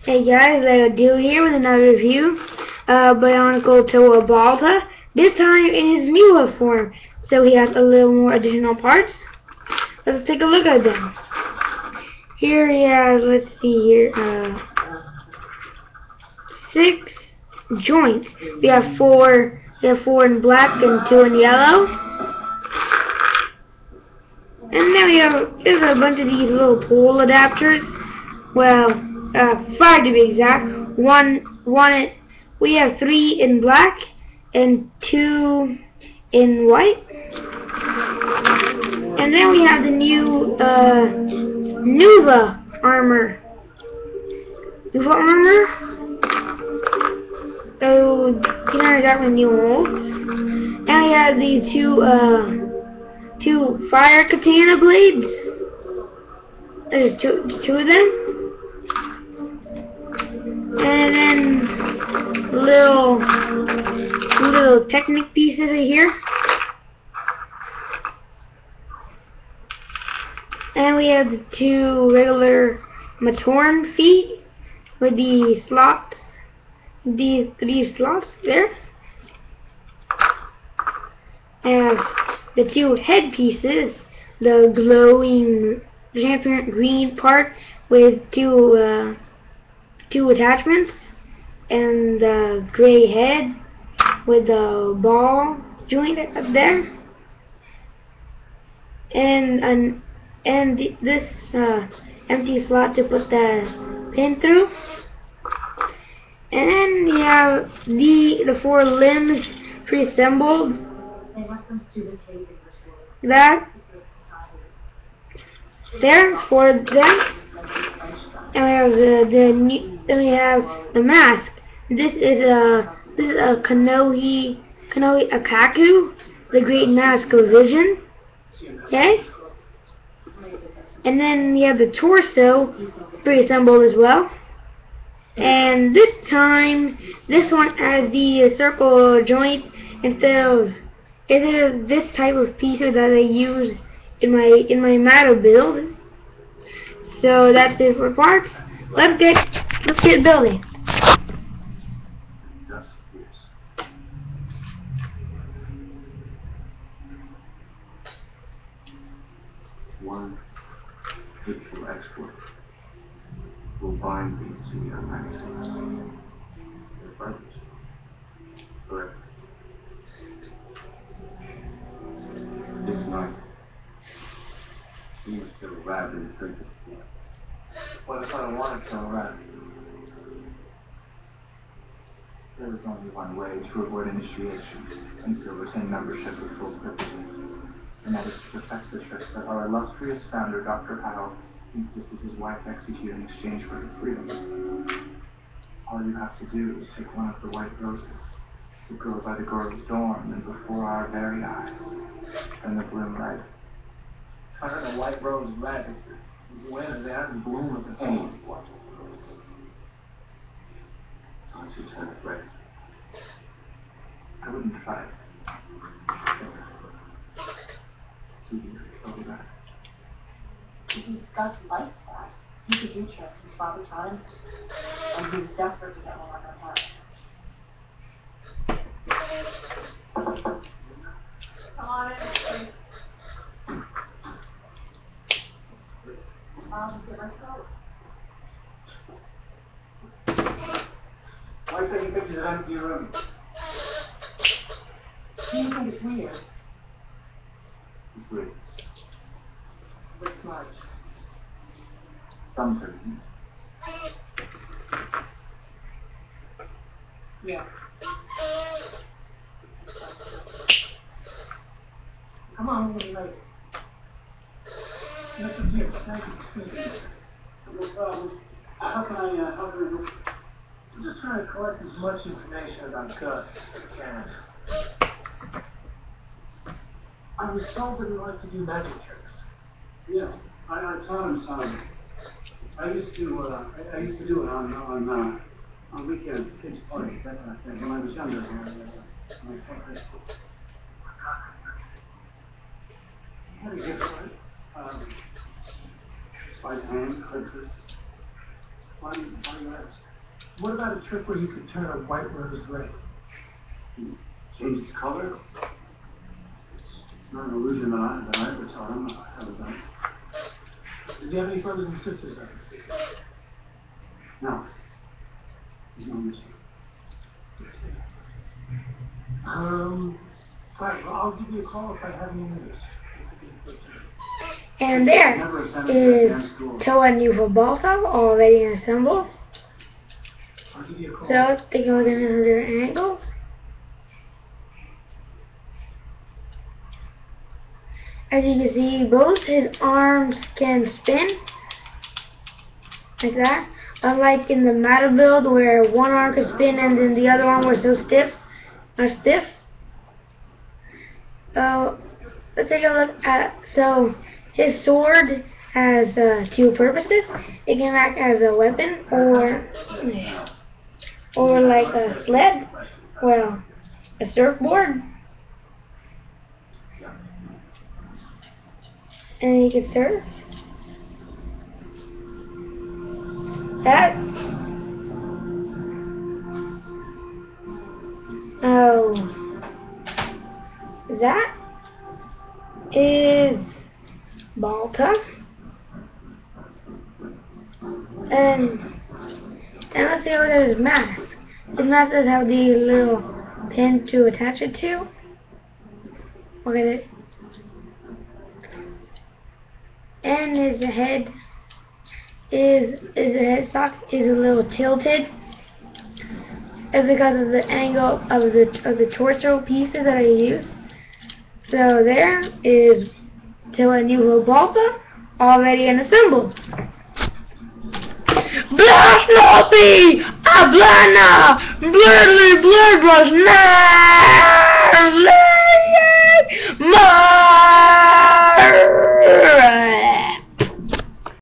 Hey guys, legodude here with another review. But I want to go to a balta. This time in his nuva form, so he has a little more additional parts. Let's take a look at them. Here he has, let's see here, 6 joints. We have four in black and 2 in yellow. And then we have there's a bunch of these little pole adapters. Well, 5 to be exact. We have 3 in black and 2 in white. And then we have the new nuva armor. So you know exactly new molds. And we have these two fire katana blades. There's two of them. And then little Technic pieces right here. And we have the 2 regular Matorn feet with the slots, these 3 slots there. And the 2 head pieces, the glowing transparent green part with 2 attachments, and the gray head with the ball joint up there, and this empty slot to put the pin through. And then you have the 4 limbs pre-assembled. That there for them. And we have then we have the mask. This is a Kanohi Akaku, the Great Mask of Vision. Okay. And then we have the torso pre-assembled as well. And this time, this one has the circle joint instead of this type of pieces that I use in my Matto build. So that's it for parts. Let's get building. One hateful exploit will bind these 2 young masters. Their brothers. Forever. This night, you must kill a rat and drink its blood. What if I don't want to kill a rat? There is only one way to avoid initiation and still retain membership with full privileges. And that is to perfect the trick that our illustrious founder, Dr. Howe, insisted his wife execute in exchange for her freedom. All you have to do is take one of the white roses, to grow by the girl's dorm and before our very eyes, and the bloom red. Turn a white rose red. When that bloom of the pain. Don't you turn it red? I wouldn't try it. He discussed like that. He could do tricks his father taught him, and he was desperate to get one on her heart. Come on in, please. Let's go. Why are you taking pictures of empty room? Do you think it's weird? It's weird. What's large? Some certain. Yeah. Come on, we'll be late. Mr. Gibbs, thank you for speaking. No problem. How can I help you? I'm just trying to collect as much information about Gus as I can. I was told that he liked to do magic tricks. Yeah, I taught him some. I used to do it on weekends, kids' parties, that kind of thing. When I was younger, when I was in high school. He had a gift for it. Sleight of hand, clippers, Why do you ask? What about a trick where you could turn a white rose red? Change its color? It's not an illusion that I ever taught him. I haven't done it. Does he have any brothers and sisters I can see? No. He's no mystery. Fine. Well, I'll give you a call if I have any news. And there is Toa nuva balta already assembled. So let's take a look at another angles. As you can see, both his arms can spin like that. Unlike in the Mata build where one arm could spin and then the other arm was so stiff. So let's take a look at, so his sword has two purposes. It can act as a weapon or like a sled, well, a surfboard. And he can surf. That is balta. And let's take a look at his mask. His mask does have the little pin to attach it to. Look at it. And his head sock is a little tilted. It's because of the angle of the torso pieces that I used. So there is Toa nuva balta already assembled. Blasnopi! Ablana! Blurry blurred was now!